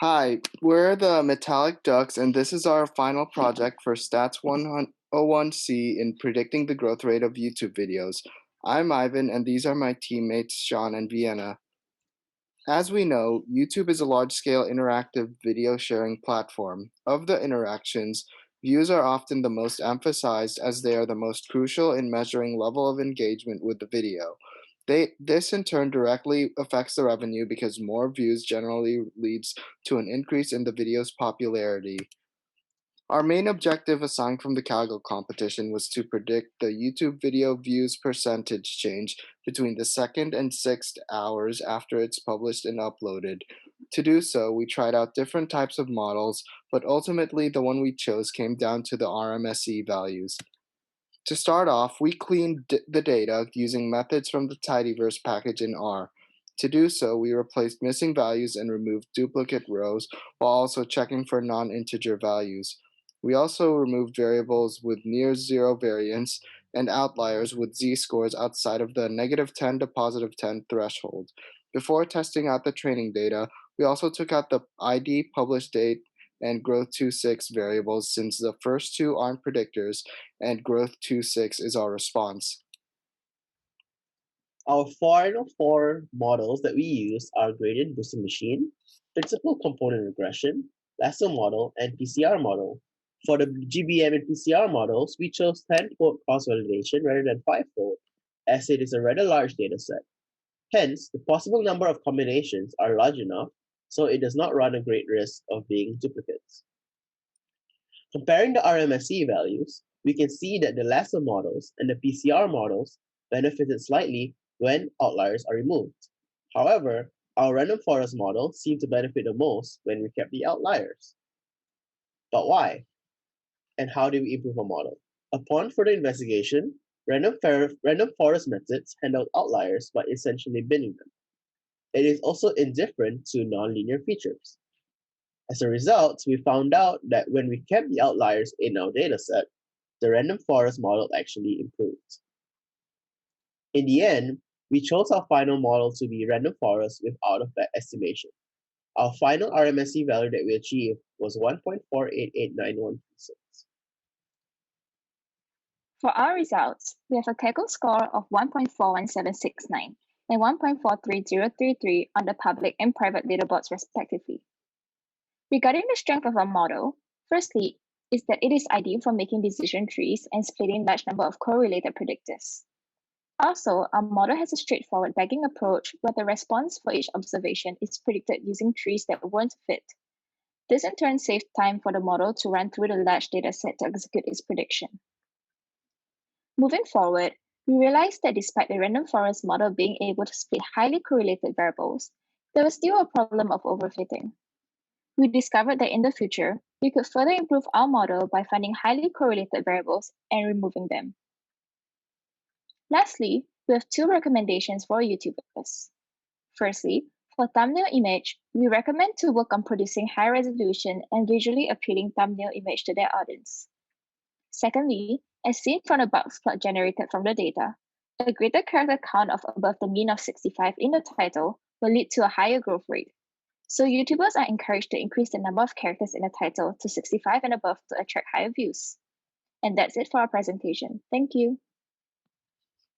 Hi, we're the Metallic Ducks, and this is our final project for Stats 101C in predicting the growth rate of YouTube videos. I'm Ivan, and these are my teammates Sean and Vienna. As we know, YouTube is a large-scale interactive video sharing platform. Of the interactions, views are often the most emphasized as they are the most crucial in measuring level of engagement with the video. This in turn directly affects the revenue because more views generally leads to an increase in the video's popularity. Our main objective assigned from the Kaggle competition was to predict the YouTube video views percentage change between the second and sixth hours after it's published and uploaded. To do so, we tried out different types of models, but ultimately the one we chose came down to the RMSE values. To start off, we cleaned the data using methods from the tidyverse package in R. To do so, we replaced missing values and removed duplicate rows while also checking for non-integer values. We also removed variables with near zero variance and outliers with z-scores outside of the -10 to +10 threshold. Before testing out the training data, we also took out the ID, published date, and growth26 variables since the first two aren't predictors and growth26 is our response. Our final four models that we use are gradient boosting machine, principal component regression, lasso model, and PCR model. For the GBM and PCR models, we chose 10-fold cross-validation rather than 5-fold, as it is a rather large dataset. Hence, the possible number of combinations are large enough, so it does not run a great risk of being duplicates. Comparing the RMSE values, we can see that the lasso models and the PCR models benefited slightly when outliers are removed. However, our random forest model seemed to benefit the most when we kept the outliers. But why? And how do we improve our model? Upon further investigation, random forest methods handle outliers by essentially binning them. It is also indifferent to nonlinear features. As a result, we found out that when we kept the outliers in our dataset, the random forest model actually improved. In the end, we chose our final model to be random forest with out-of-band estimation. Our final RMSE value that we achieved was 1.488916. For our results, we have a Kaggle score of 1.41769 and 1.43033 on the public and private leaderboards respectively. Regarding the strength of our model, firstly, is that it is ideal for making decision trees and splitting large number of correlated predictors. Also, our model has a straightforward bagging approach where the response for each observation is predicted using trees that won't fit. This in turn saved time for the model to run through the large dataset to execute its prediction. Moving forward, we realized that despite the random forest model being able to split highly correlated variables, there was still a problem of overfitting. We discovered that in the future, we could further improve our model by finding highly correlated variables and removing them. Lastly, we have two recommendations for YouTubers. Firstly, for thumbnail image, we recommend to work on producing high resolution and visually appealing thumbnail image to their audience. Secondly, as seen from the box plot generated from the data, a greater character count of above the mean of 65 in the title will lead to a higher growth rate. So YouTubers are encouraged to increase the number of characters in the title to 65 and above to attract higher views. And that's it for our presentation. Thank you.